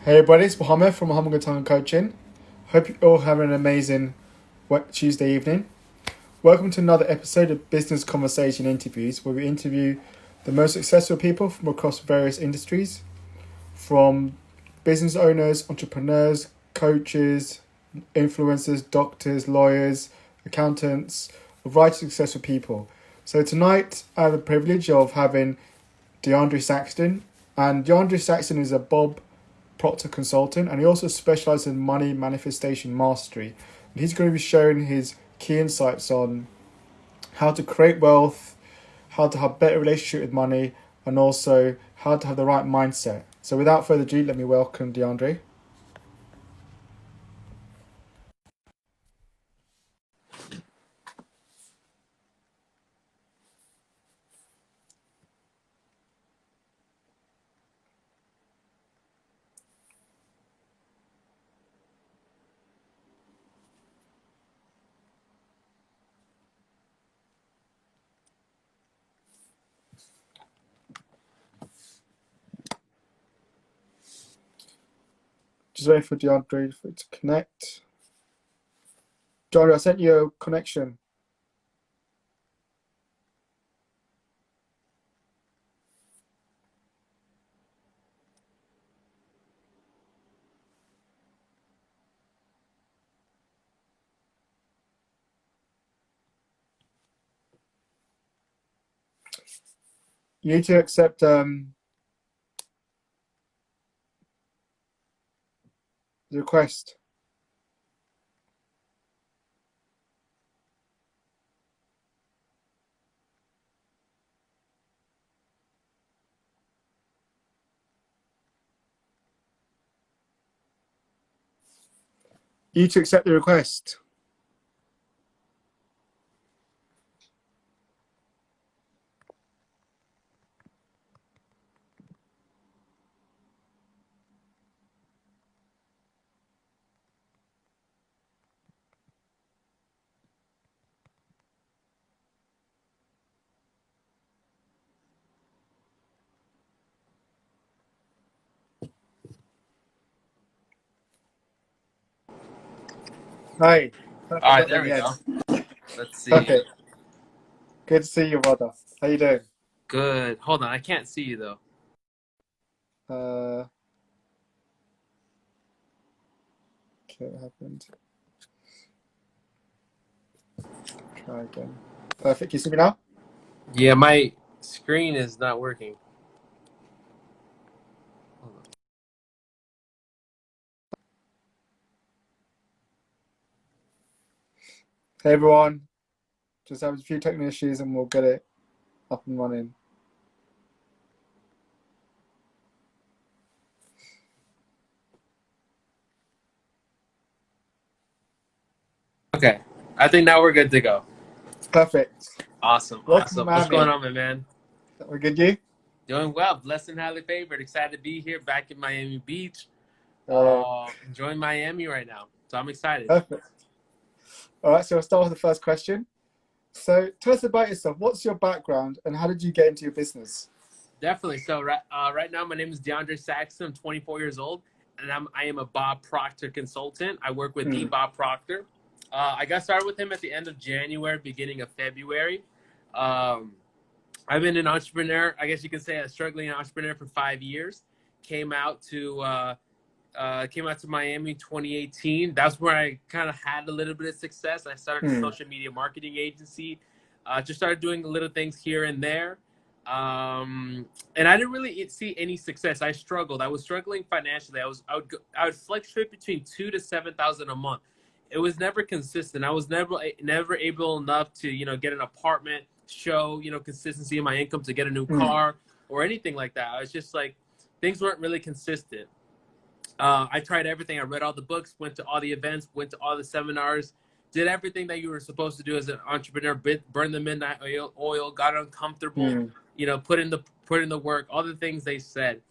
Hey everybody, it's Wahome from Wahome Gitonga Coaching. Hope you all having an amazing Tuesday evening. Welcome to another episode of Business Conversation Interviews, where we interview the most successful people from across various industries, from business owners, entrepreneurs, coaches, influencers, doctors, lawyers, accountants, a variety of successful people. So tonight I have the privilege of having Saxton, and Saxton is a Proctor consultant, and he also specializes in money manifestation mastery. And he's going to be sharing his key insights on how to create wealth, how to have a better relationship with money, and also how to have the right mindset. So without further ado, let me welcome DeAndre. Just waiting for DeAndre to connect. DeAndre, I sent you a connection. You need to accept the request. You need to accept the request. Hi. All Perfect. right, Got there there in we the go. end. Let's see. Perfect. Good to see you, brother. How you doing? Good. Hold on, I can't see you though. Uh, okay, what happened? Try again. Perfect. Can you see me now? Yeah, my screen is not working. Hold on. Hey everyone. Just having a few technical issues and we'll get it up and running. Okay, I think now we're good to go. Perfect. Awesome, Welcome to awesome. What's going Miami. on, my man? We're good, you? Doing well. Blessed and highly favored. Excited to be here back in Miami Beach. Uh, Enjoying Miami right now. So I'm excited. Perfect. All right, so I'll start with the first question. So tell us about yourself. What's your background and how did you get into your business? Definitely. So right now, my name is Saxton. I'm 24 years old, and I am a Bob Proctor consultant. I work with the Hmm. Bob Proctor. I got started with him at the end of January, beginning of February. Um, I've been an entrepreneur. I guess you can say a struggling entrepreneur for 5 years. Came out to Miami 2018. That's where I kind of had a little bit of success. I started a Hmm. social media marketing agency. Just started doing little things here and there. And I didn't really see any success. I struggled. I was struggling financially. I would fluctuate between 2 to 7 thousand a month. It was never consistent. I was never able enough to get an apartment, show consistency in my income to get a new Hmm. car or anything like that. I was just like things weren't really consistent. I tried everything. I read all the books, went to all the events, went to all the seminars, did everything that you were supposed to do as an entrepreneur. Burned the midnight oil, got uncomfortable, Hmm. put in the work, all the things they said.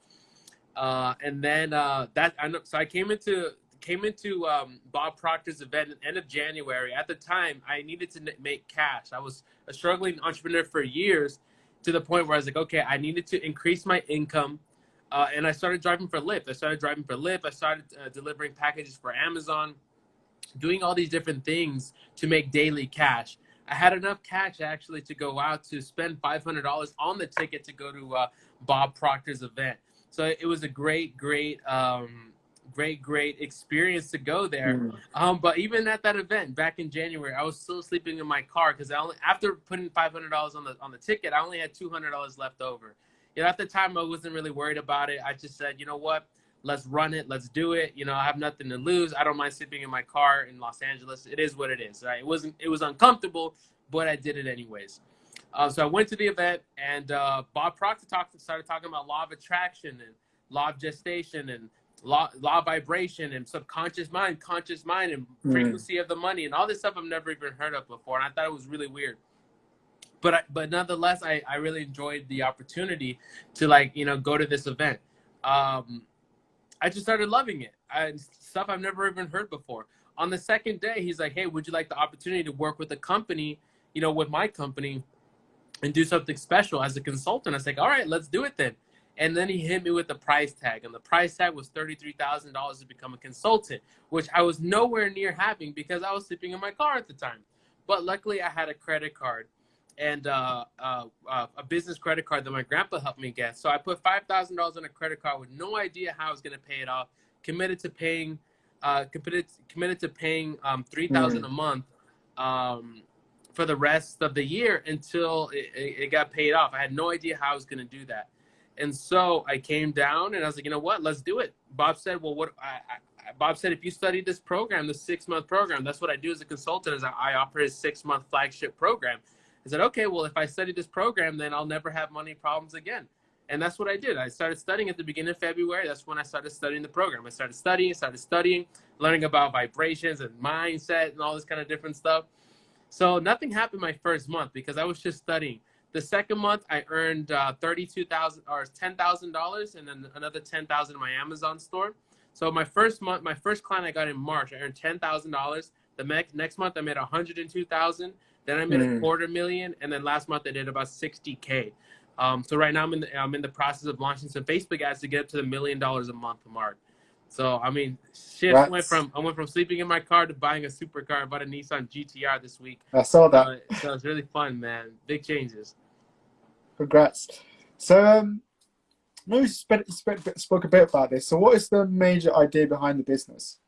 And then so I came into Bob Proctor's event at the end of January. At the time, I needed to make cash. I was a struggling entrepreneur for years, to the point where I was like, okay, I needed to increase my income. and I started driving for Lyft. I started delivering packages for Amazon, doing all these different things to make daily cash. I had enough cash actually to go out to spend $500 on the ticket to go to Bob Proctor's event. So it was a great experience to go there. Mm. But even at that event back in January, I was still sleeping in my car because after putting $500 on the ticket, I only had $200 left over. At the time, I wasn't really worried about it. I just said, you know what? Let's run it. Let's do it. I have nothing to lose. I don't mind sleeping in my car in Los Angeles. It is what it is. Right? It was uncomfortable, but I did it anyways. So I went to the event, and Bob Proctor started talking about law of attraction and law of gestation and law of vibration and subconscious mind, conscious mind, and frequency of the money and all this stuff I've never even heard of before. And I thought it was really weird. But nonetheless, I really enjoyed the opportunity to go to this event. I just started loving it. Stuff I've never even heard before. On the second day, he's like, hey, would you like the opportunity to work with a company, with my company and do something special as a consultant? I was like, all right, let's do it then. And then he hit me with the price tag. And the price tag was $33,000 to become a consultant, which I was nowhere near having because I was sleeping in my car at the time. But luckily, I had a credit card and a business credit card that my grandpa helped me get. So I put $5,000 on a credit card with no idea how I was going to pay it off. Committed to paying $3,000 a month for the rest of the year until it got paid off. I had no idea how I was going to do that. And so I came down and I was like, you know what, let's do it. Bob said, well, Bob said, if you study this program, the 6-month program, that's what I do as a consultant, is I offer his 6-month flagship program. I said, okay, well, if I study this program, then I'll never have money problems again. And that's what I did. I started studying at the beginning of February. That's when I started studying the program. I started studying, learning about vibrations and mindset and all this kind of different stuff. So nothing happened my first month because I was just studying. The second month, I earned $32,000 or $10,000, and then another $10,000 in my Amazon store. So my first client I got in March, I earned $10,000. The next month, I made $102,000. Then I made $250,000, and then last month I did about $60K. So right now I'm in the process of launching some Facebook ads to get up to the $1 million a month mark. So I mean, shit, I went from sleeping in my car to buying a supercar. I bought a Nissan GTR this week. I saw that. So it's really fun, man. Big changes. Congrats. So maybe spoke a bit about this. So what is the major idea behind the business?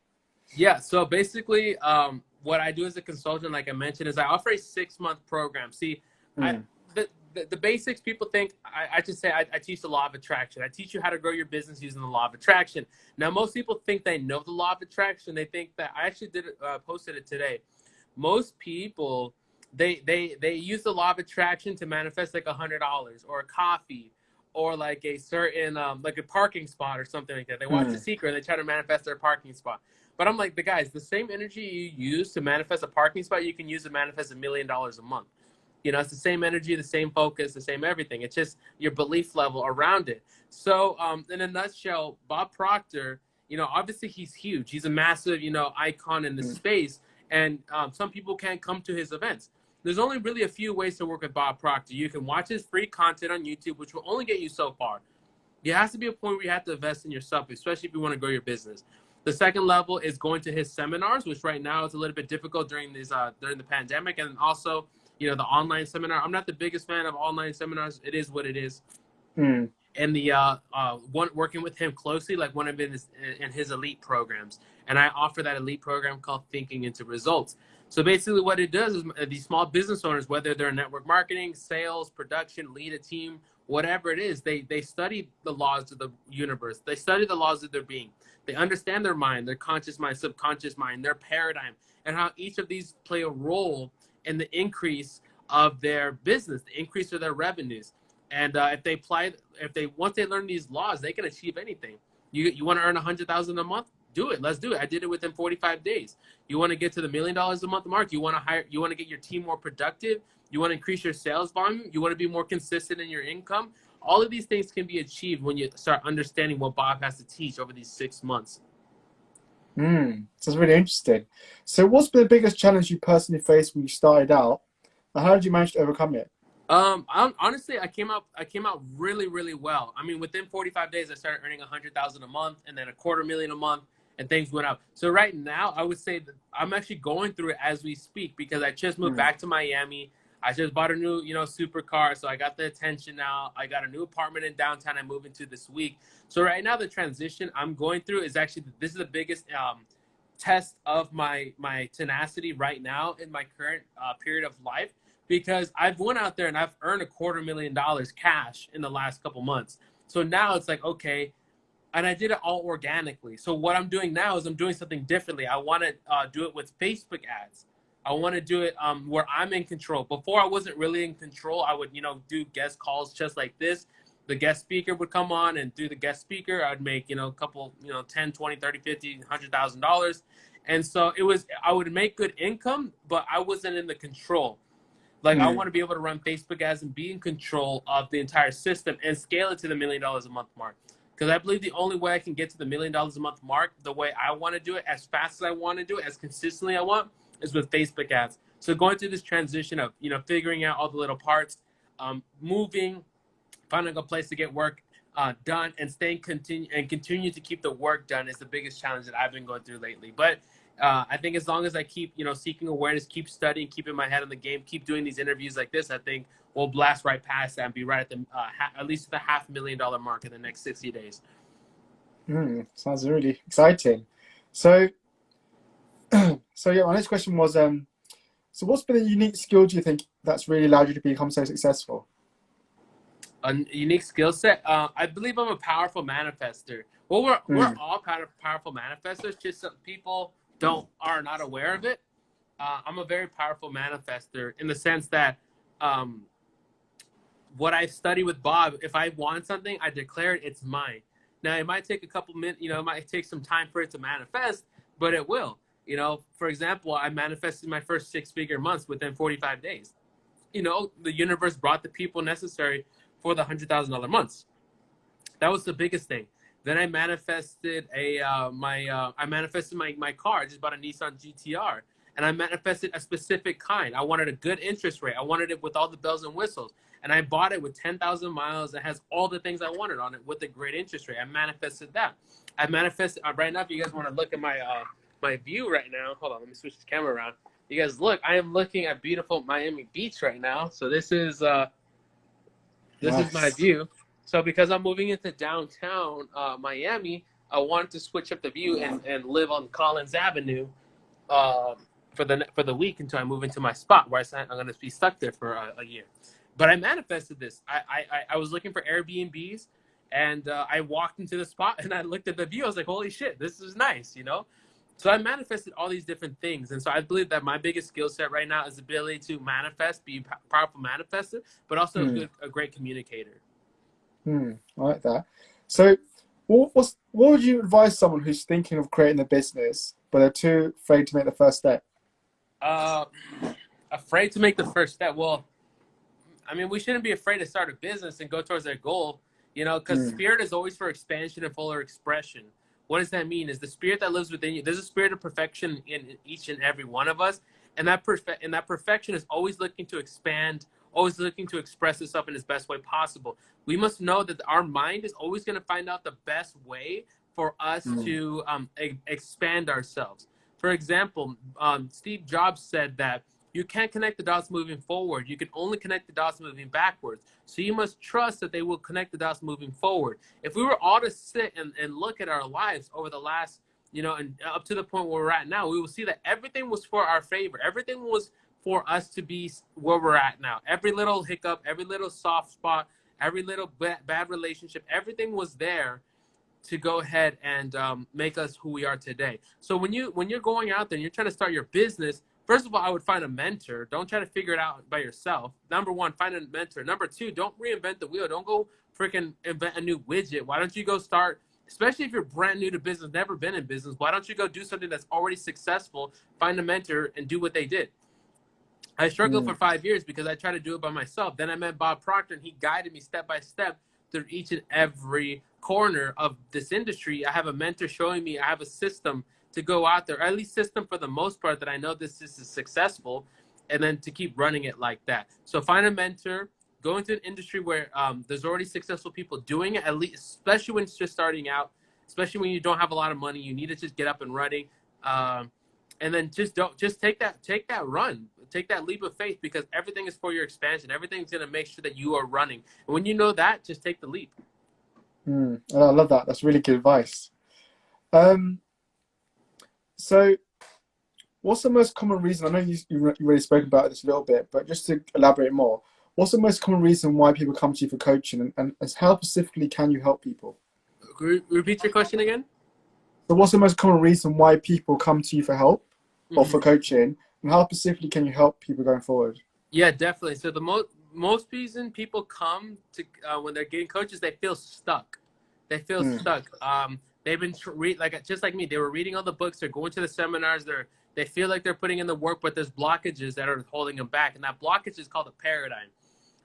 Yeah. So basically, what I do as a consultant, like I mentioned, is I offer a 6-month program. See, the basics, people think, I just say I teach the law of attraction. I teach you how to grow your business using the law of attraction. Now, most people think they know the law of attraction. They think that, I actually posted it today. Most people, they use the law of attraction to manifest like $100 or a coffee or like a certain, like a parking spot or something like that. They watch The Secret, they try to manifest their parking spot. But I'm like, the same energy you use to manifest a parking spot, you can use to manifest $1 million a month. It's the same energy, the same focus, the same everything. It's just your belief level around it. So in a nutshell, Bob Proctor, obviously he's huge. He's a massive, icon in the space. And some people can't come to his events. There's only really a few ways to work with Bob Proctor. You can watch his free content on YouTube, which will only get you so far. There has to be a point where you have to invest in yourself, especially if you want to grow your business. The second level is going to his seminars, which right now is a little bit difficult during the pandemic. And also, the online seminar. I'm not the biggest fan of online seminars. It is what it is. And the working with him closely, like one of his elite programs. And I offer that elite program called Thinking into Results. So basically what it does is these small business owners, whether they're in network marketing, sales, production, lead a team, whatever it is, they study the laws of the universe. They study the laws of their being. They understand their mind, their conscious mind, subconscious mind, their paradigm, and how each of these play a role in the increase of their business, the increase of their revenues. And once they learn these laws, they can achieve anything. You want to earn $100,000 a month? Do it. Let's do it. I did it within 45 days. You want to get to the $1 million a month mark? You want to get your team more productive? You want to increase your sales volume? You want to be more consistent in your income? All of these things can be achieved when you start understanding what Bob has to teach over these 6 months. Sounds really interesting. So what's been the biggest challenge you personally faced when you started out, and how did you manage to overcome it? Honestly, I came out really, really well. I mean, within 45 days, I started earning 100,000 a month, and then a quarter million a month, and things went up. So right now, I would say that I'm actually going through it as we speak because I just moved back to Miami. I just bought a new, supercar, so I got the attention now. I got a new apartment in downtown. I moved into this week. So right now, the transition I'm going through is actually this is the biggest test of my tenacity right now in my current period of life, because I've went out there and I've earned $250,000 cash in the last couple months. So now it's like, okay, and I did it all organically. So what I'm doing now is I'm doing something differently. I want to do it with Facebook ads. I want to do it where I'm in control. Before I wasn't really in control. I would, do guest calls just like this. The guest speaker would come on and do the guest speaker. I'd make, a couple, 10, 20, 30, 50, $100,000. And so I would make good income, but I wasn't in the control. Like, I want to be able to run Facebook ads and be in control of the entire system and scale it to the $1 million a month mark. Because I believe the only way I can get to the $1 million a month mark, the way I want to do it, as fast as I want to do it, as consistently I want, is with Facebook ads. So going through this transition of, figuring out all the little parts, moving, finding a place to get work done, and continue to keep the work done is the biggest challenge that I've been going through lately. But I think as long as I keep, seeking awareness, keep studying, keeping my head on the game, keep doing these interviews like this, I think we'll blast right past that and be right at the at least the $500,000 mark in the next 60 days. Sounds really exciting. So, yeah, my next question was, so what's been a unique skill, do you think, that's really allowed you to become so successful? A unique skill set? I believe I'm a powerful manifester. Well, we're all powerful manifestors, just some people are not aware of it. I'm a very powerful manifester in the sense that what I study with Bob, if I want something, I declare it, it's mine. Now, it might take a couple minutes, it might take some time for it to manifest, but it will. For example, I manifested my first 6-figure months within 45 days. The universe brought the people necessary for the $100,000 months. That was the biggest thing. Then I manifested my car. I just bought a Nissan GTR, and I manifested a specific kind. I wanted a good interest rate. I wanted it with all the bells and whistles, and I bought it with 10,000 miles that has all the things I wanted on it with a great interest rate. I manifested that. I manifested right now. If you guys want to look at my view right now, hold on. Let me switch the camera around. You guys look. I am looking at beautiful Miami Beach right now. So this is my view. So because I'm moving into downtown Miami, I wanted to switch up the view and live on Collins Avenue for the week until I move into my spot where I'm going to be stuck there for a year. But I manifested this. I was looking for Airbnbs, and I walked into the spot and I looked at the view. I was like, holy shit, this is nice, So I manifested all these different things. And so I believe that my biggest skill set right now is the ability to manifest, be a powerful manifester, but also a great communicator. I like that. So what would you advise someone who's thinking of creating a business, but they're too afraid to make the first step? Afraid to make the first step? Well, I mean, we shouldn't be afraid to start a business and go towards their goal, because spirit is always for expansion and fuller expression. What does that mean? Is the spirit that lives within you. There's a spirit of perfection in each and every one of us. And that perfection is always looking to expand, always looking to express itself in its best way possible. We must know that our mind is always going to find out the best way for us to expand ourselves. For example, Steve Jobs said that you can't connect the dots moving forward. You can only connect the dots moving backwards. So you must trust that they will connect the dots moving forward. If we were all to sit and look at our lives over the last, and up to the point where we're at now, we will see that everything was for our favor. Everything was for us to be where we're at now. Every little hiccup, every little soft spot, every little bad relationship, everything was there to go ahead and make us who we are today. So when you're going out there and you're trying to start your business, first of all, I would find a mentor. Don't try to figure it out by yourself. Number one, find a mentor. Number two, don't reinvent the wheel. Don't go freaking invent a new widget. Why don't you go start, especially if you're brand new to business, never been in business, why don't you go do something that's already successful, find a mentor, and do what they did? I struggled for 5 years because I tried to do it by myself. Then I met Bob Proctor, and he guided me step by step through each and every corner of this industry. I have a mentor showing me. I have a system to go out there, or at least system for the most part, that I know this is successful, and then to keep running it like that. So find a mentor, go into an industry where there's already successful people doing it, at least, especially when it's just starting out, especially when you don't have a lot of money. You need to just get up and running. And then just take that run, take that leap of faith, because everything is for your expansion. Everything's going to make sure that you are running. And when you know that, just take the leap. I love that. That's really good advice. So what's the most common reason? I know you already spoke about this a little bit, but just to elaborate more, what's the most common reason why people come to you for coaching, and how specifically can you help people? Repeat your question again. So what's the most common reason why people come to you for help or for Mm-hmm. coaching, and how specifically can you help people going forward? Yeah, definitely. So the most reason people come to when they're getting coaches, they feel stuck. They feel stuck. They've been like just like me. They were reading all the books. They're going to the seminars. They feel like they're putting in the work, but there's blockages that are holding them back. And that blockage is called a paradigm.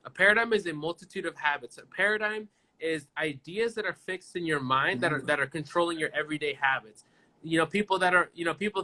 A paradigm is a multitude of habits. A paradigm is ideas that are fixed in your mind that are controlling your everyday habits. People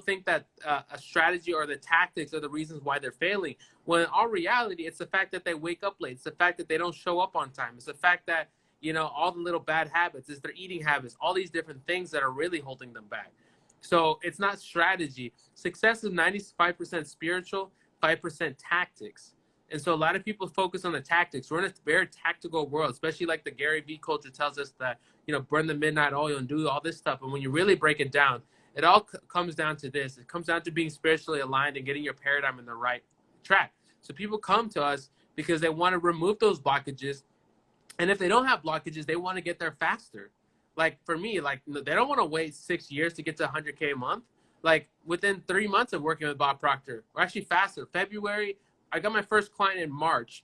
think that a strategy or the tactics are the reasons why they're failing. When in all reality, it's the fact that they wake up late. It's the fact that they don't show up on time. It's the fact that, all the little bad habits, it's their eating habits, all these different things that are really holding them back. So it's not strategy. Success is 95% spiritual, 5% tactics. And so a lot of people focus on the tactics. We're in a very tactical world, especially like the Gary Vee culture tells us that, burn the midnight oil and do all this stuff. And when you really break it down, it all comes down to this. It comes down to being spiritually aligned and getting your paradigm in the right track. So people come to us because they want to remove those blockages. And if they don't have blockages, they want to get there faster. Like for me, they don't want to wait 6 years to get to 100K a month. Like within 3 months of working with Bob Proctor, or actually faster. February, I got my first client in March,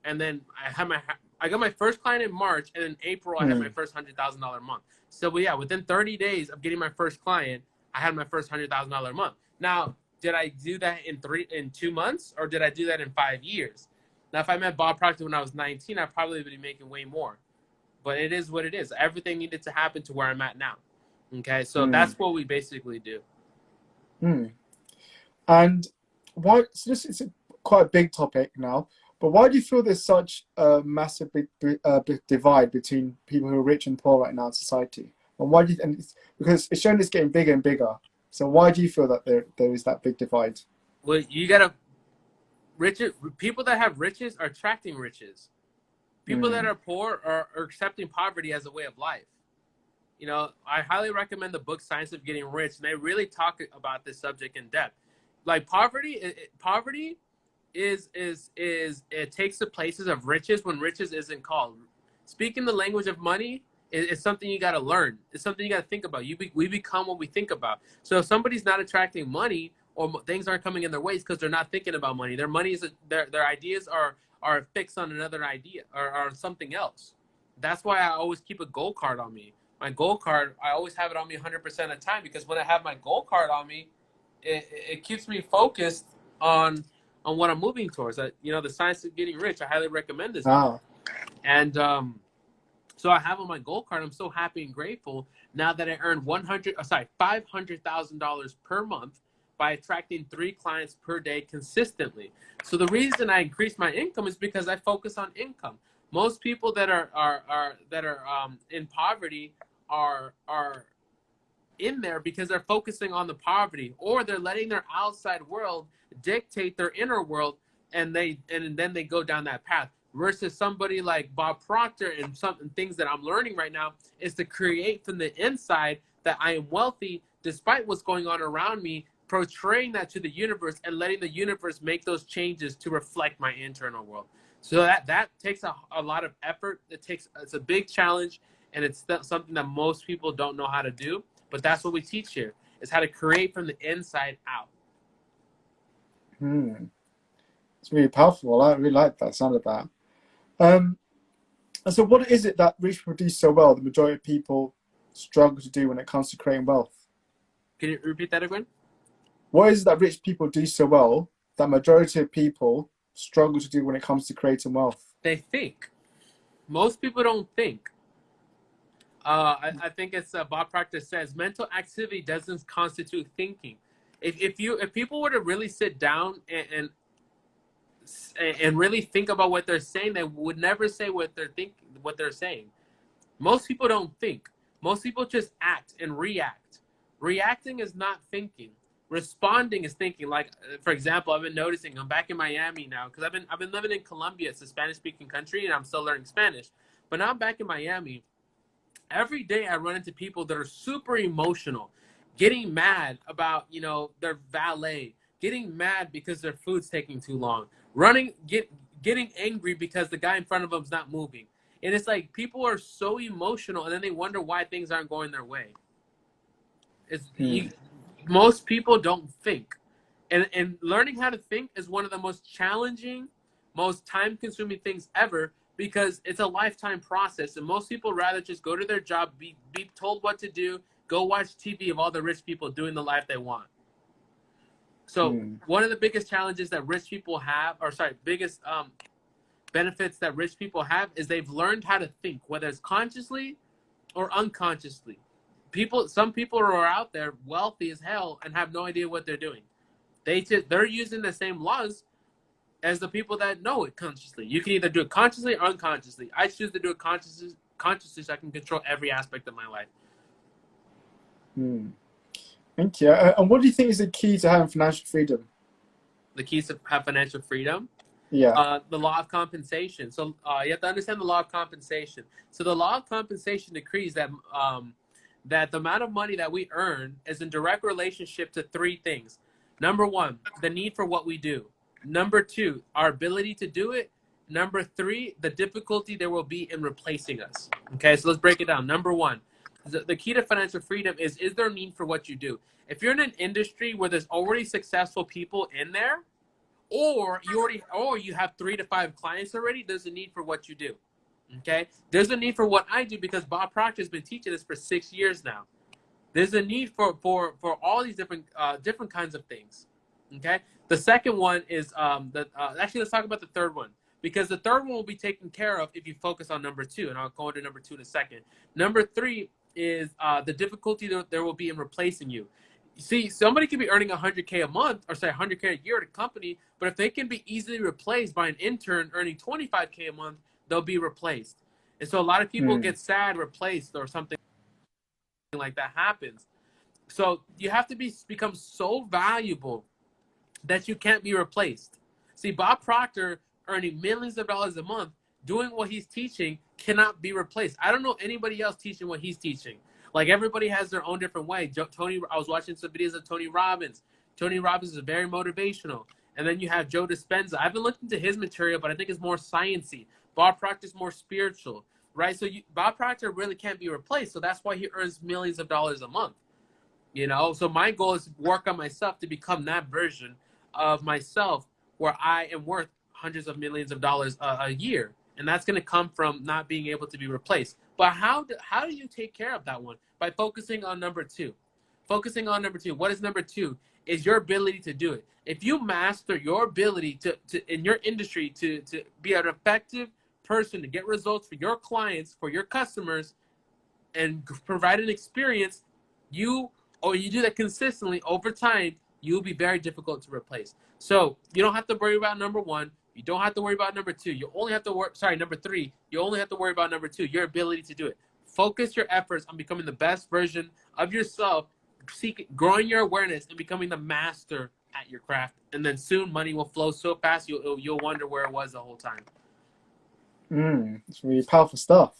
and then I got my first client in March, and in April I had my first $100,000 a month. So yeah, within 30 days of getting my first client, I had my first $100,000 a month. Now, did I do that in 2 months, or did I do that in 5 years? Now, if I met Bob Proctor when I was 19, I probably would be making way more. But it is what it is. Everything needed to happen to where I'm at now. Okay, so that's what we basically do. And why? So this is quite a big topic now. But why do you feel there's such a massive big divide between people who are rich and poor right now in society? And why do you? Because it's shown it's getting bigger and bigger. So why do you feel that there is that big divide? Well, you gotta people that have riches are attracting riches. People that are poor are accepting poverty as a way of life. I highly recommend the book Science of Getting Rich, and they really talk about this subject in depth. Like poverty is it takes the places of riches when riches isn't called. Speaking the language of money is something you got to learn. It's something you got to think about. We become what we think about. So if somebody's not attracting money, or things aren't coming in their ways because they're not thinking about money, their money is their ideas are fixed on another idea or on something else. That's why I always keep a goal card on me. My goal card, I always have it on me 100% of the time, because when I have my goal card on me, it keeps me focused on what I'm moving towards. The Science of Getting Rich, I highly recommend this book. And so I have on my goal card, I'm so happy and grateful now that I earned $500,000 per month by attracting 3 clients per day consistently. So the reason I increase my income is because I focus on income. Most people that are in poverty are in there because they're focusing on the poverty, or they're letting their outside world dictate their inner world, and then they go down that path. Versus somebody like Bob Proctor, and some things that I'm learning right now is to create from the inside that I am wealthy despite what's going on around me, portraying that to the universe and letting the universe make those changes to reflect my internal world. So that takes a lot of effort. It's a big challenge, and it's something that most people don't know how to do. But that's what we teach here, is how to create from the inside out. It's really powerful. I really like that sound of that. And so what is it that rich people do so well the majority of people struggle to do when it comes to creating wealth? Can you repeat that again? What is it that rich people do so well that majority of people struggle to do when it comes to creating wealth? They think. Most people don't think. I think it's Bob Proctor says mental activity doesn't constitute thinking. If people were to really sit down and and really think about what they're saying, they would never say what they're saying. Most people don't think. Most people just act and react. Reacting is not thinking. Responding is thinking. Like, for example, I've been noticing, I'm back in Miami now because I've been living in Colombia. It's a Spanish speaking country, and I'm still learning Spanish. But now I'm back in Miami. Every day I run into people that are super emotional, getting mad about, their valet, getting mad because their food's taking too long, getting angry because the guy in front of them's not moving. And it's like people are so emotional, and then they wonder why things aren't going their way. Most people don't think, and learning how to think is one of the most challenging, most time-consuming things ever, because it's a lifetime process, and most people rather just go to their job, be told what to do, go watch TV of all the rich people doing the life they want. So one of the biggest challenges that rich people have, biggest benefits that rich people have is they've learned how to think, whether it's consciously or unconsciously. Some people are out there wealthy as hell and have no idea what they're doing. They're using the same laws as the people that know it consciously. You can either do it consciously or unconsciously. I choose to do it consciously so I can control every aspect of my life. Thank you. And what do you think is the key to having financial freedom? The keys to have financial freedom? Yeah. The law of compensation. So you have to understand the law of compensation. So the law of compensation decrees that that the amount of money that we earn is in direct relationship to three things. Number one, the need for what we do. Number two, our ability to do it. Number three, the difficulty there will be in replacing us. Okay, so let's break it down. Number one, the key to financial freedom is there a need for what you do? If you're in an industry where there's already successful people in there, or you have 3 to 5 clients already, there's a need for what you do. Okay, there's a need for what I do because Bob Proctor has been teaching this for 6 years now. There's a need for all these different kinds of things. Okay, the second one is actually let's talk about the third one, because the third one will be taken care of if you focus on number two, and I'll go into number two in a second. Number three is the difficulty there will be in replacing you. See, somebody could be earning 100K a month, or say 100K a year at a company, but if they can be easily replaced by an intern earning 25K a month, they'll be replaced. And so a lot of people get sad, replaced, or something like that happens. So you have to become so valuable that you can't be replaced. See, Bob Proctor earning millions of dollars a month, doing what he's teaching, cannot be replaced. I don't know anybody else teaching what he's teaching. Like, everybody has their own different way. I was watching some videos of Tony Robbins. Tony Robbins is very motivational. And then you have Joe Dispenza. I've been looking to his material, but I think it's more sciencey. Bob Proctor is more spiritual, right? So Bob Proctor really can't be replaced. So that's why he earns millions of dollars a month. So my goal is to work on myself to become that version of myself where I am worth hundreds of millions of dollars a year. And that's going to come from not being able to be replaced. But how do you take care of that one? By focusing on number two. Focusing on number two. What is number two? Is your ability to do it. If you master your ability to in your industry to be an effective person, to get results for your clients, for your customers, and provide an experience, you do that consistently over time, you'll be very difficult to replace. So you don't have to worry about number one. You don't have to worry about number two. You only have to number three. You only have to worry about number two, your ability to do it. Focus your efforts on becoming the best version of yourself, growing your awareness, and becoming the master at your craft. And then soon money will flow so fast, you'll wonder where it was the whole time. It's really powerful stuff.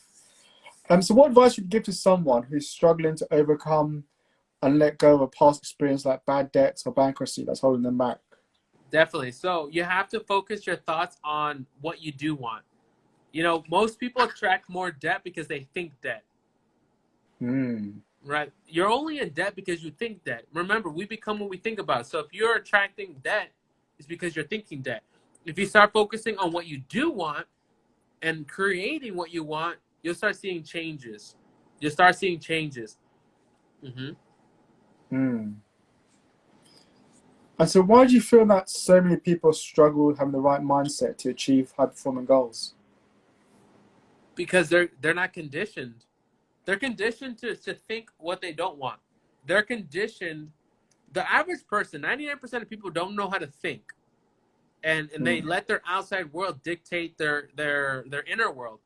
So what advice would you give to someone who's struggling to overcome and let go of a past experience like bad debts or bankruptcy that's holding them back? Definitely. So you have to focus your thoughts on what you do want. Most people attract more debt because they think debt. Right? You're only in debt because you think debt. Remember, we become what we think about. So if you're attracting debt, it's because you're thinking debt. If you start focusing on what you do want and creating what you want, you'll start seeing changes. And so why do you feel that so many people struggle with having the right mindset to achieve high-performing goals? Because they're not conditioned. They're conditioned to think what they don't want. They're conditioned. The average person, 99% of people don't know how to think. and they let their outside world dictate their inner world.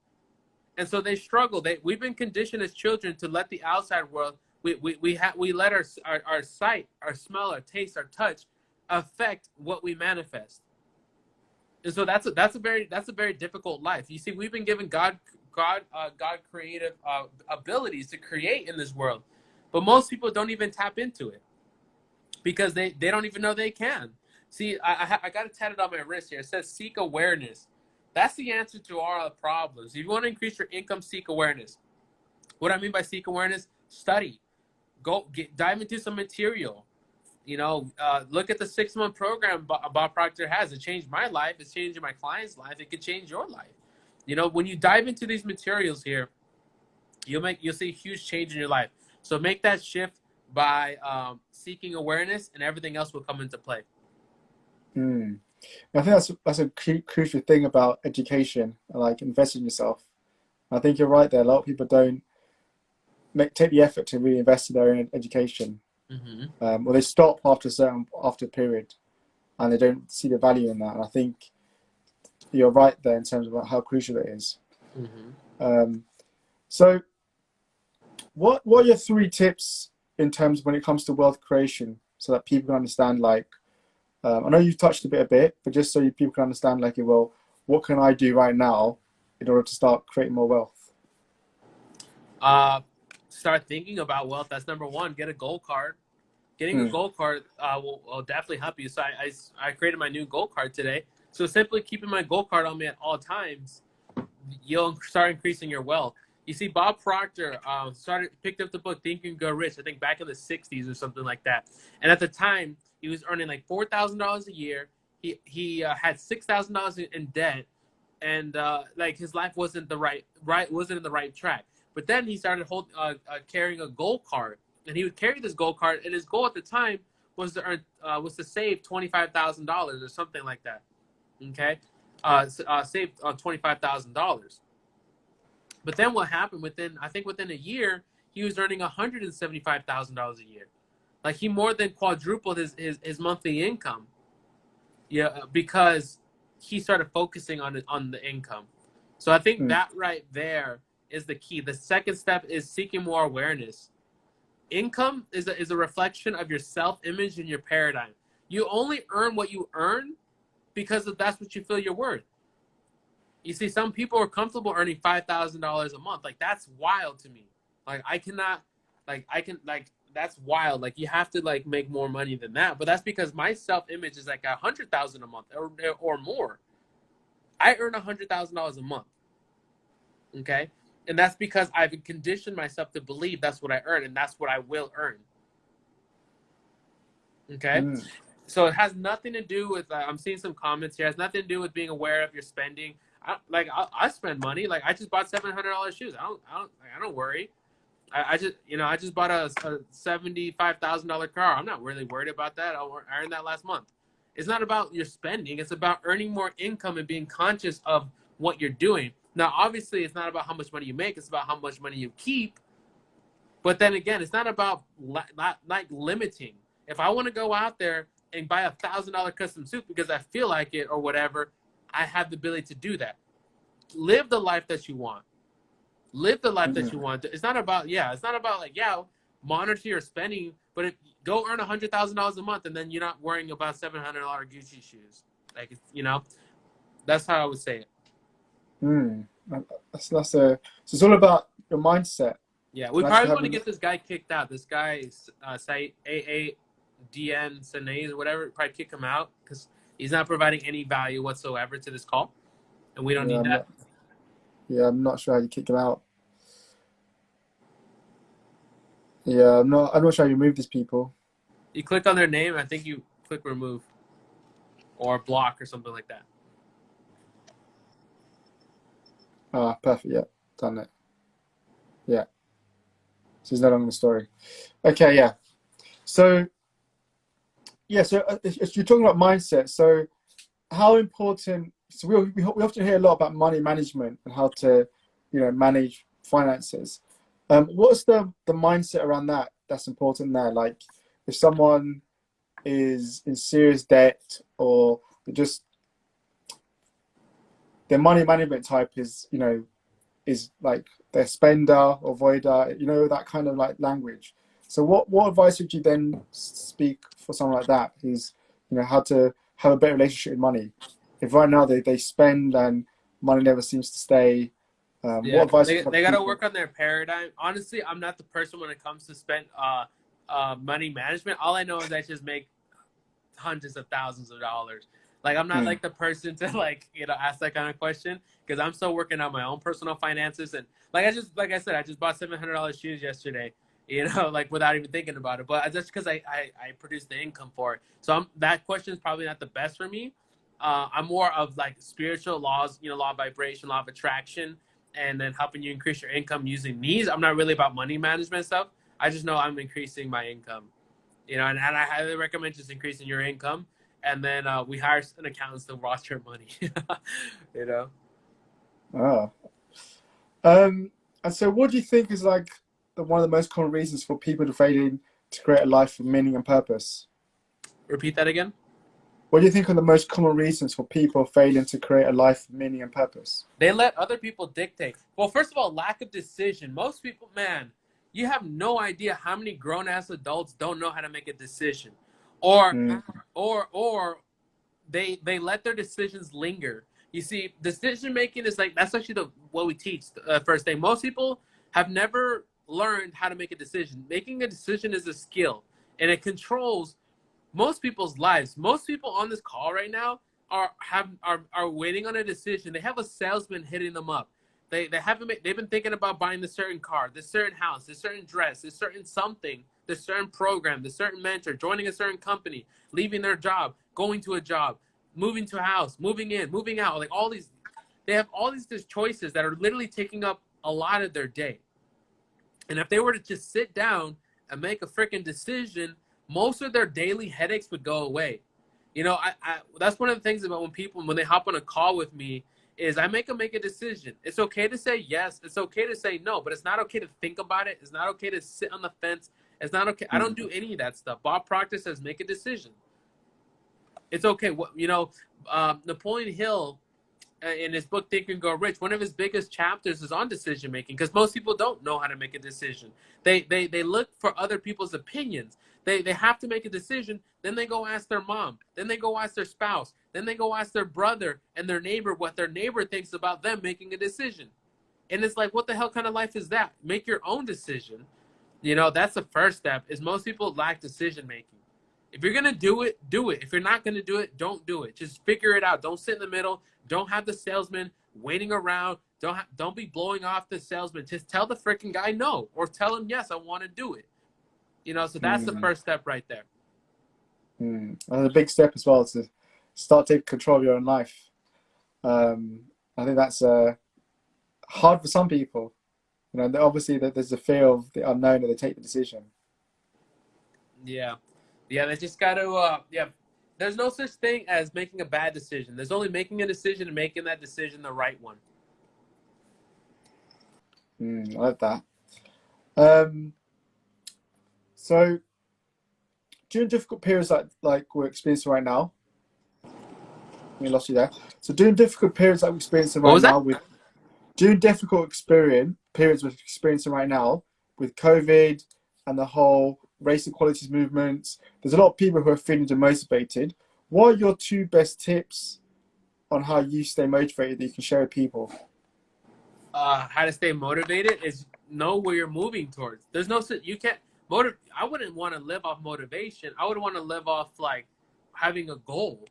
And so they struggle. We've been conditioned as children to let the outside world, we let our sight, our smell, our taste, our touch affect what we manifest. And so that's a very difficult life. You see, we've been given God creative abilities to create in this world, but most people don't even tap into it because they don't even know they can. See, I got it tatted on my wrist here. It says seek awareness. That's the answer to all our problems. If you want to increase your income, seek awareness. What I mean by seek awareness, study. Dive into some material. Look at the 6-month program Bob Proctor has. It changed my life. It's changing my client's life. It could change your life. When you dive into these materials here, you'll see a huge change in your life. So make that shift by seeking awareness, and everything else will come into play. I think that's a crucial thing about education, like investing in yourself. I think you're right there. A lot of people don't take the effort to really invest in their own education. Or they stop after a period, and they don't see the value in that. And I think you're right there in terms of how crucial it is. So what are your 3 tips in terms of when it comes to wealth creation, so that people can understand, like, I know you've touched a bit, but just so people can understand, like, well, what can I do right now in order to start creating more wealth? Start thinking about wealth. That's number 1. Get a goal card. Getting a goal card will definitely help you. So I created my new goal card today. So simply keeping my goal card on me at all times, you'll start increasing your wealth. You see, Bob Proctor picked up the book Think and Grow Rich, I think back in the 60s or something like that. And at the time, he was earning like $4,000 a year. He had $6,000 in debt, and like his life wasn't in the right track. But then he started carrying a goal card, and he would carry this goal card, and his goal at the time was to save $25,000 or something like that. Okay, save $25,000. But then what happened within a year, he was earning $175,000 a year. Like, he more than quadrupled his monthly income. Yeah, because he started focusing on the income. So I think that right there is the key. The second step is seeking more awareness. Income is a reflection of your self-image and your paradigm. You only earn what you earn because that's what you feel you're worth. You see, some people are comfortable earning $5,000 a month. Like, that's wild to me. That's wild. Like, you have to make more money than that. But that's because my self-image is like $100,000 a month or more. I earn $100,000 a month. Okay, and that's because I've conditioned myself to believe that's what I earn, and that's what I will earn. Okay. So it has nothing to do with, I'm seeing some comments here, it has nothing to do with being aware of your spending. I spend money. Like, I just bought $700 shoes. I don't worry. I just bought a $75,000 car. I'm not really worried about that. I earned that last month. It's not about your spending. It's about earning more income and being conscious of what you're doing. Now, obviously, it's not about how much money you make. It's about how much money you keep. But then again, it's not about limiting. If I want to go out there and buy $1,000 custom suit because I feel like it or whatever, I have the ability to do that. Live the life that you want. Live the life that you want. It's not about monitor your spending, but go earn $100,000 a month, and then you're not worrying about $700 Gucci shoes. That's how I would say it. So it's all about your mindset. Yeah, we probably want to get this guy kicked out. This guy is AADN Sanae or whatever. Probably kick him out because he's not providing any value whatsoever to this call, and we don't need that. I'm not sure how you kick him out. Yeah, I'm not sure how you remove these people. You click on their name. I think you click remove or block or something like that. Ah, perfect. Yeah, done it. Yeah. So he's no longer in the story. Okay, yeah. So you're talking about mindset. So how important? So we often hear a lot about money management and how to, manage finances. What's the mindset around that that's important there? Like, if someone is in serious debt or they're just their money management type is, is like they're spender or voider, that kind of like language. So what advice would you then speak for someone like that who's, how to have a better relationship with money? If right now they spend and money never seems to stay, Yeah, what advice would they, you have they for got to people? work on their paradigm. Honestly, I'm not the person when it comes to spend money management. All I know is I just make hundreds of thousands of dollars. Like I'm not Mm, like the person to like ask that kind of question because I'm still working on my own personal finances and like I said I just bought $700 shoes yesterday. Like without even thinking about it, but just because I produce the income for it. So that question is probably not the best for me. I'm more of like spiritual laws, law of vibration, law of attraction, and then helping you increase your income using these. I'm not really about money management stuff. I just know I'm increasing my income. And I highly recommend just increasing your income, and then we hire an accountant to watch your money. you know. ah. And so what do you think is like one of the most common reasons for people to failing to create a life of meaning and purpose? Repeat that again. What do you think are the most common reasons for people failing to create a life of meaning and purpose? They let other people dictate. Well, first of all, lack of decision. Most people, man, you have no idea how many grown ass adults don't know how to make a decision, or Mm, or they let their decisions linger. You see, decision making is like that's actually what we teach first thing. Most people have never learned how to make a decision. Making a decision is a skill, and it controls most people's lives. Most people on this call right now are waiting on a decision. They have a salesman hitting them up. They haven't they've been thinking about buying this certain car, this certain house, this certain dress, this certain something, this certain program, this certain mentor, joining a certain company, leaving their job, going to a job, moving to a house, moving in, moving out. Like all these, they have all these choices that are literally taking up a lot of their day. And if they were to just sit down and make a freaking decision, most of their daily headaches would go away. That's one of the things about when they hop on a call with me is I make them make a decision. It's okay to say yes. It's okay to say no, but it's not okay to think about it. It's not okay to sit on the fence. It's not okay. I don't mm, do any of that stuff. Bob Proctor says make a decision. It's okay. Napoleon Hill in his book Think and Go Rich, one of his biggest chapters is on decision making because most people don't know how to make a decision. They look for other people's opinions. They have to make a decision, then they go ask their mom, then they go ask their spouse, then they go ask their brother and their neighbor what their neighbor thinks about them making a decision. And it's like, what the hell kind of life is that? Make your own decision. That's the first step. Is most people lack decision making. If you're gonna do it, do it. If you're not gonna do it, don't do it. Just figure it out. Don't sit in the middle. Don't have the salesman waiting around. Don't be blowing off the salesman. Just tell the freaking guy no, or tell him yes, I want to do it. So that's the mm, first step right there. mm. And a big step as well to start taking control of your own life. Um, I think that's hard for some people. Obviously that there's a fear of the unknown and they take the decision. Yeah, yeah. They just got to. Yeah. There's no such thing as making a bad decision. There's only making a decision and making that decision the right one. I like that. Um, so during difficult periods like we're experiencing right now, we lost you there. So during difficult periods like we're experiencing What right was that? now, with during difficult experience periods we're experiencing right now with COVID and the whole race equalities movements, there's a lot of people who are feeling demotivated. What are your two best tips on how you stay motivated that you can share with people? How to stay motivated is know where you're moving towards. There's no you can't motive. I wouldn't want to live off motivation. I would want to live off like having a goal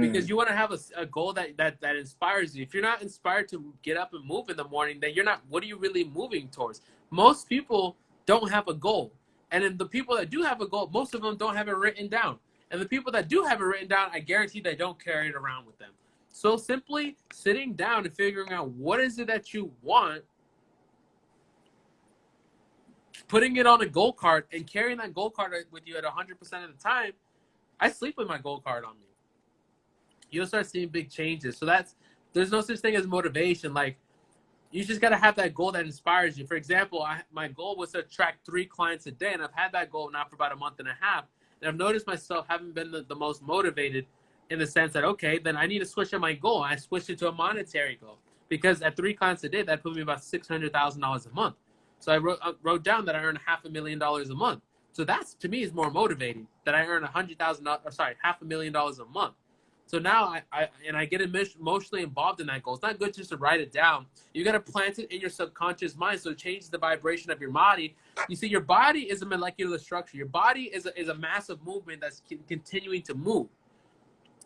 because Mm, you want to have a goal that inspires you. If you're not inspired to get up and move in the morning, then you're not. What are you really moving towards? Most people don't have a goal, and then the people that do have a goal, most of them don't have it written down. And the people that do have it written down, I guarantee they don't carry it around with them. So simply sitting down and figuring out what is it that you want, putting it on a goal card and carrying that goal card with you at 100% of the time. I sleep with my goal card on me. You'll start seeing big changes. So there's no such thing as motivation. Like you just got to have that goal that inspires you. For example, my goal was to attract 3 clients a day, and I've had that goal now for about a month and a half. And I've noticed myself haven't been the most motivated in the sense that, okay, then I need to switch up my goal. I switched it to a monetary goal because at 3 clients a day, that put me about $600,000 a month. So I wrote down that I earn $500,000 a month. So that's, to me, is more motivating that I earn $500,000 a month. So now I get emotionally involved in that goal. It's not good just to write it down. You got to plant it in your subconscious mind so it changes the vibration of your body. You see, your body is a molecular structure. Your body is a massive movement that's continuing to move.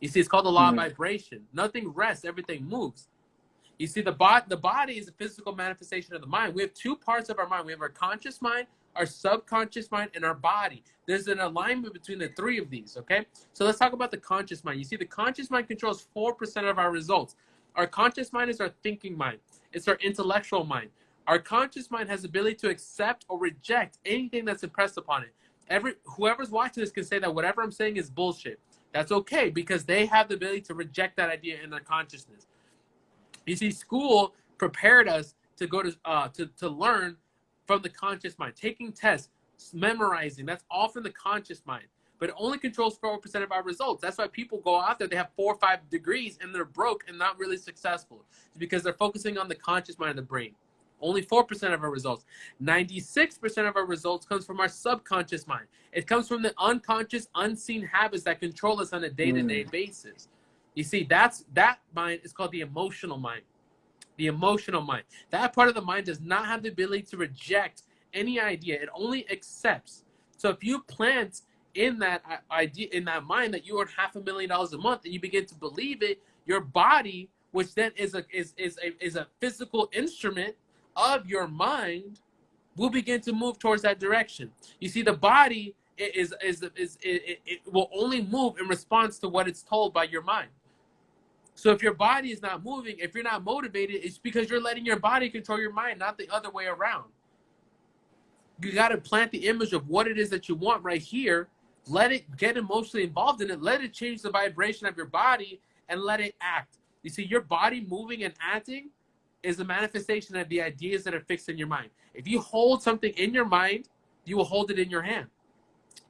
You see, it's called the law of vibration. Nothing rests, everything moves. You see, the body is a physical manifestation of the mind. We have two parts of our mind. We have our conscious mind, our subconscious mind, and our body. There's an alignment between the three of these, okay? So let's talk about the conscious mind. You see, the conscious mind controls 4% of our results. Our conscious mind is our thinking mind. It's our intellectual mind. Our conscious mind has the ability to accept or reject anything that's impressed upon it. Whoever's watching this can say that whatever I'm saying is bullshit. That's okay because they have the ability to reject that idea in their consciousness. You see, school prepared us to go to learn from the conscious mind. Taking tests, memorizing, that's all from the conscious mind. But it only controls 4% of our results. That's why people go out there, they have 4 or 5 degrees, and they're broke and not really successful. It's because they're focusing on the conscious mind of the brain. Only 4% of our results. 96% of our results comes from our subconscious mind. It comes from the unconscious, unseen habits that control us on a day-to-day basis. You see, that mind is called the emotional mind. The emotional mind. That part of the mind does not have the ability to reject any idea. It only accepts. So if you plant in that idea, in that mind, that you earn $500,000 a month, and you begin to believe it, your body, which then is a physical instrument of your mind, will begin to move towards that direction. You see, the body it will only move in response to what it's told by your mind. So if your body is not moving, if you're not motivated, it's because you're letting your body control your mind, not the other way around. You got to plant the image of what it is that you want right here. Let it get emotionally involved in it. Let it change the vibration of your body and let it act. You see, your body moving and acting is a manifestation of the ideas that are fixed in your mind. If you hold something in your mind, you will hold it in your hand.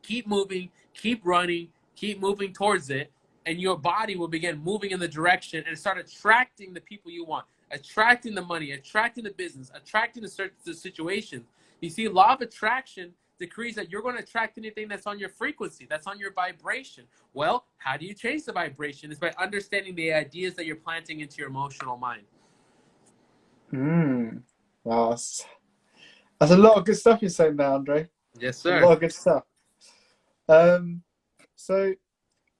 Keep moving, keep running, keep moving towards it, and your body will begin moving in the direction and start attracting the people you want, attracting the money, attracting the business, attracting the situation. You see, law of attraction decrees that you're going to attract anything that's on your frequency, that's on your vibration. Well, how do you change the vibration? It's by understanding the ideas that you're planting into your emotional mind. Wow, that's a lot of good stuff you're saying there, Andre. Yes, sir. A lot of good stuff. So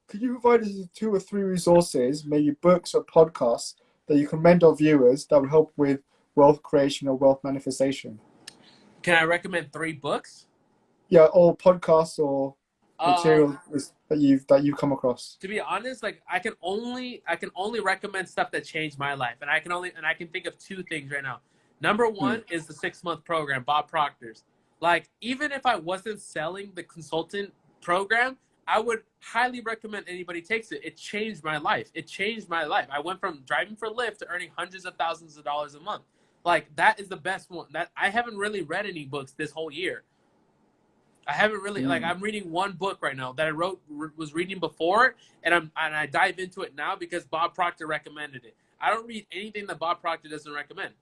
could you provide us with 2 or 3 resources, maybe books or podcasts, that you recommend our viewers that would help with wealth creation or wealth manifestation? Can I recommend 3 books? Yeah, or podcasts or material that you've come across. To be honest, like I can only recommend stuff that changed my life, and I can think of 2 things right now. Number 1 is the 6-month program, Bob Proctor's. Like, even if I wasn't selling the consultant program, I would highly recommend anybody takes it. It changed my life. I went from driving for Lyft to earning hundreds of thousands of dollars a month. Like, that is the best one. That I haven't really read any books this whole year. I haven't really I'm reading 1 book right now that I was reading before, and I dive into it now because Bob Proctor recommended it. I don't read anything that Bob Proctor doesn't recommend.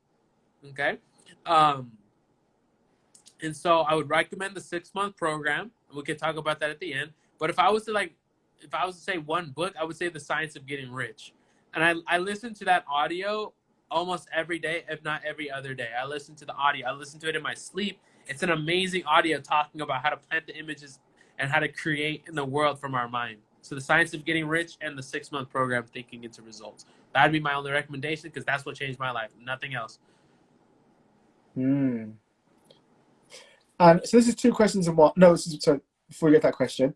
Okay, and so I would recommend the 6-month program. We can talk about that at the end. But if I was to say 1 book, I would say The Science of Getting Rich, and I listen to that audio almost every day, if not every other day. I listen to the audio. I listen to it in my sleep. It's an amazing audio talking about how to plant the images and how to create in the world from our mind. So The Science of Getting Rich and the 6-month program, Thinking into Results. That'd be my only recommendation because that's what changed my life. Nothing else. And so this is 2 questions in one. No, so before we get that question.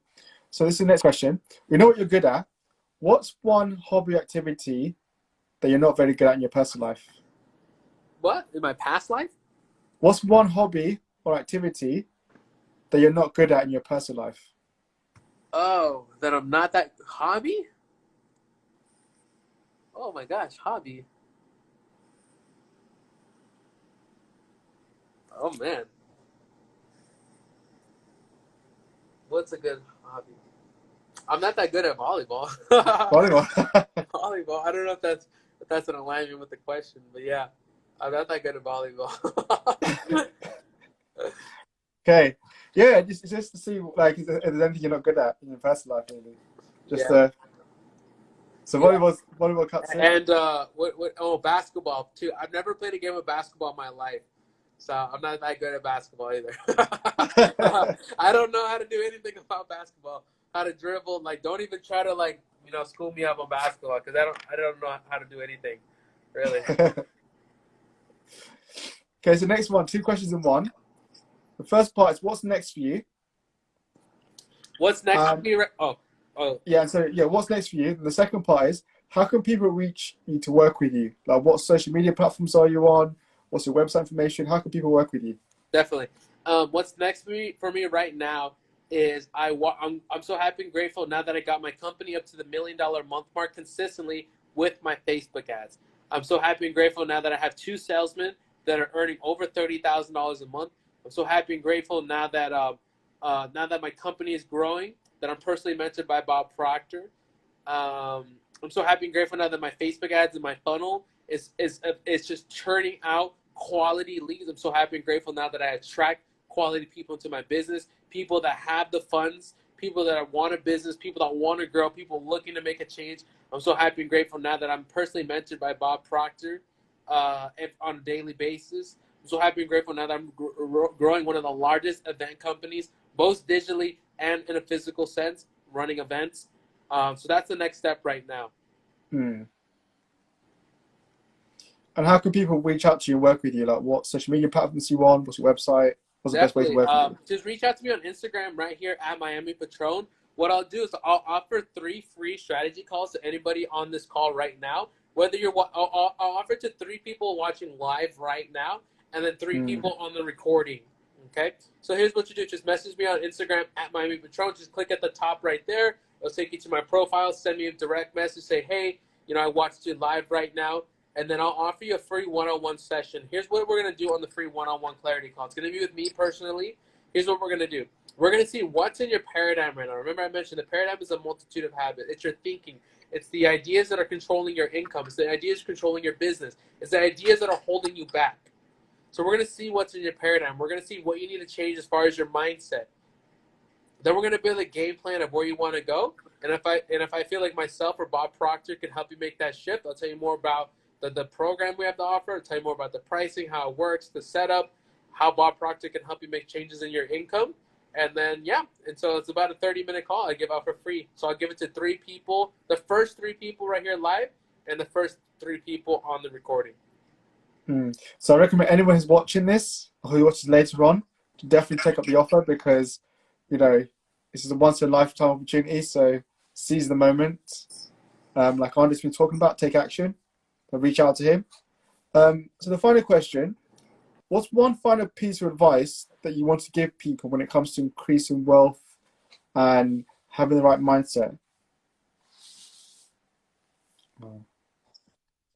So this is the next question. We know what you're good at. What's one hobby activity that you're not very good at in your personal life? What? In my past life? What's one hobby or activity that you're not good at in your personal life? Oh, that I'm not that hobby? Oh my gosh, hobby. Oh man. What's a good hobby? I'm not that good at volleyball. Volleyball. Volleyball. I don't know if that's an alignment with the question, but yeah, I'm not that good at volleyball. Okay. Yeah, just to see like if there's anything you're not good at in your personal life, really. Just Yeah, so yeah. volleyball cuts in. And what? Oh, basketball too. I've never played a game of basketball in my life, so I'm not that good at basketball either. I don't know how to do anything about basketball. How to dribble? Like, don't even try to school me up on basketball because I don't know how to do anything, really. Okay, so next one, two questions in one. The first part is what's next for you? What's next for me? Oh. Yeah, so yeah, what's next for you? And the second part is how can people reach you to work with you? Like what social media platforms are you on? What's your website information? How can people work with you? Definitely. What's next for me right now is I'm so happy and grateful now that I got my company up to the $1 million month mark consistently with my Facebook ads. I'm so happy and grateful now that I have 2 salesmen that are earning over $30,000 a month. I'm so happy and grateful now that my company is growing, that I'm personally mentored by Bob Proctor. I'm so happy and grateful now that my Facebook ads and my funnel is just churning out quality leads. I'm so happy and grateful now that I attract quality people into my business, people that have the funds, people that want a business, people that want to grow, people looking to make a change. I'm so happy and grateful now that I'm personally mentored by Bob Proctor on a daily basis. I'm so happy and grateful now that I'm growing one of the largest event companies, both digitally and in a physical sense, running events. So that's the next step right now. And how can people reach out to you and work with you? Like what social media platforms you on? What's your website? What's the best way to work with you? Just reach out to me on Instagram right here at Miami Patron. What I'll do is I'll offer 3 free strategy calls to anybody on this call right now. Whether I'll offer to 3 people watching live right now, and then 3 people on the recording. Okay. So here's what you do: just message me on Instagram at Miami Patron. Just click at the top right there. It'll take you to my profile. Send me a direct message. Say, hey, I watched you live right now. And then I'll offer you a free one-on-one session. Here's what we're going to do on the free one-on-one clarity call. It's going to be with me personally. Here's what we're going to do. We're going to see what's in your paradigm right now. Remember I mentioned the paradigm is a multitude of habits. It's your thinking. It's the ideas that are controlling your income. It's the ideas controlling your business. It's the ideas that are holding you back. So we're going to see what's in your paradigm. We're going to see what you need to change as far as your mindset. Then we're going to build a game plan of where you want to go. And if I feel like myself or Bob Proctor can help you make that shift, I'll tell you more about the program we have to offer. I'll tell you more about the pricing, how it works, the setup, how Bob Proctor can help you make changes in your income. And then, and so it's about a 30-minute call I give out for free. So I'll give it to 3 people, the first 3 people right here live, and the first 3 people on the recording. So I recommend anyone who's watching this or who watches later on to definitely take up the offer because, this is a once-in-a-lifetime opportunity. So seize the moment. Like Andre's been talking about, take action. Reach out to him. So the final question, what's one final piece of advice that you want to give people when it comes to increasing wealth and having the right mindset?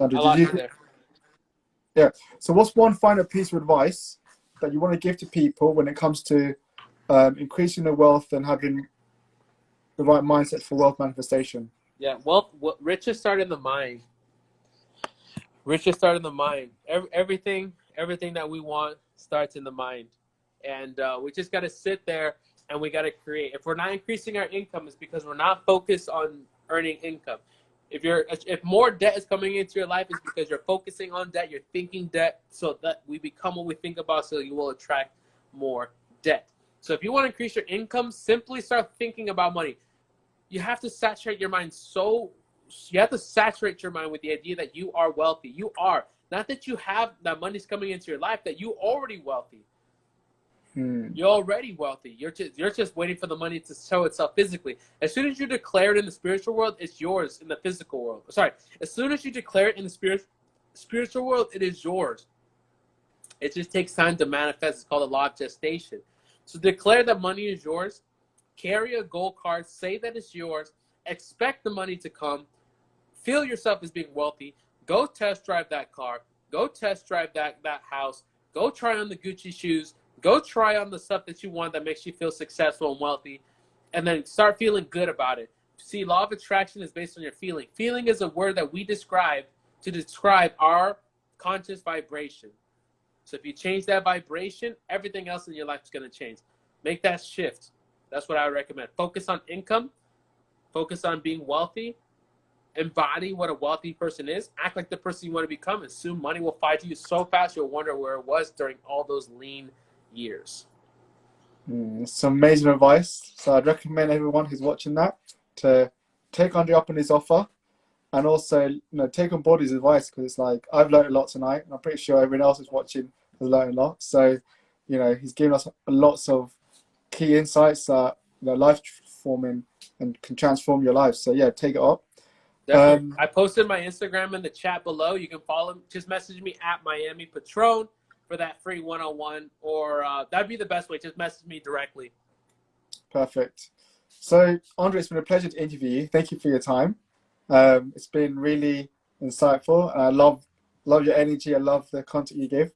Sandra, yeah. So what's one final piece of advice that you want to give to people when it comes to increasing their wealth and having the right mindset for wealth manifestation? Yeah, riches start in the mind. Riches start in the mind. Everything that we want starts in the mind. And we just got to sit there and we got to create. If we're not increasing our income, it's because we're not focused on earning income. If more debt is coming into your life, it's because you're focusing on debt, you're thinking debt, so that we become what we think about, so you will attract more debt. So if you want to increase your income, simply start thinking about money. You have to saturate your mind with the idea that you are wealthy. You are. Not that you have that money's coming into your life, that you already wealthy. You're already wealthy. You're just waiting for the money to show itself physically. As soon as you declare it in the spiritual world, it's yours in the physical world. Sorry. As soon as you declare it in the spiritual world, it is yours. It just takes time to manifest. It's called the law of gestation. So declare that money is yours. Carry a gold card. Say that it's yours. Expect the money to come. Feel yourself as being wealthy. Go test drive that car. Go test drive that house. Go try on the Gucci shoes. Go try on the stuff that you want that makes you feel successful and wealthy. And then start feeling good about it. see, law of attraction is based on your feeling. Feeling is a word that we describe to describe our conscious vibration. So if you change that vibration, everything else in your life is going to change. Make that shift. That's what I would recommend. Focus on income. Focus on being wealthy. Embody what a wealthy person is. Act like the person you want to become, and soon money will find you so fast you'll wonder where it was during all those lean years. Some amazing advice. So I'd recommend everyone who's watching that to take Andre up on his offer, and also, you know, take on board his advice, because it's like, I've learned a lot tonight, and I'm pretty sure everyone else who's watching has learned a lot. So, you know, he's given us lots of key insights that, you know, life forming and can transform your life. So yeah, take it up. Definitely. I posted my Instagram in the chat below. You can follow me. Just message me at Miami Patron for that free one-on-one, or that'd be the best way. Just message me directly. Perfect. So Andre, it's been a pleasure to interview you. Thank you for your time. It's been really insightful, and I love your energy. I love the content you give.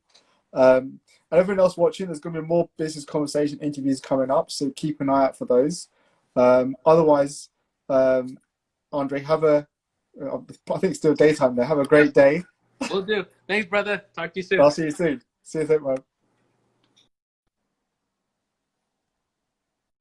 And everyone else watching, there's going to be more business conversation interviews coming up, so keep an eye out for those. Otherwise, Andre, I think it's still daytime there. Have a great day. Will do. Thanks, brother. Talk to you soon. I'll see you soon. See you soon, man.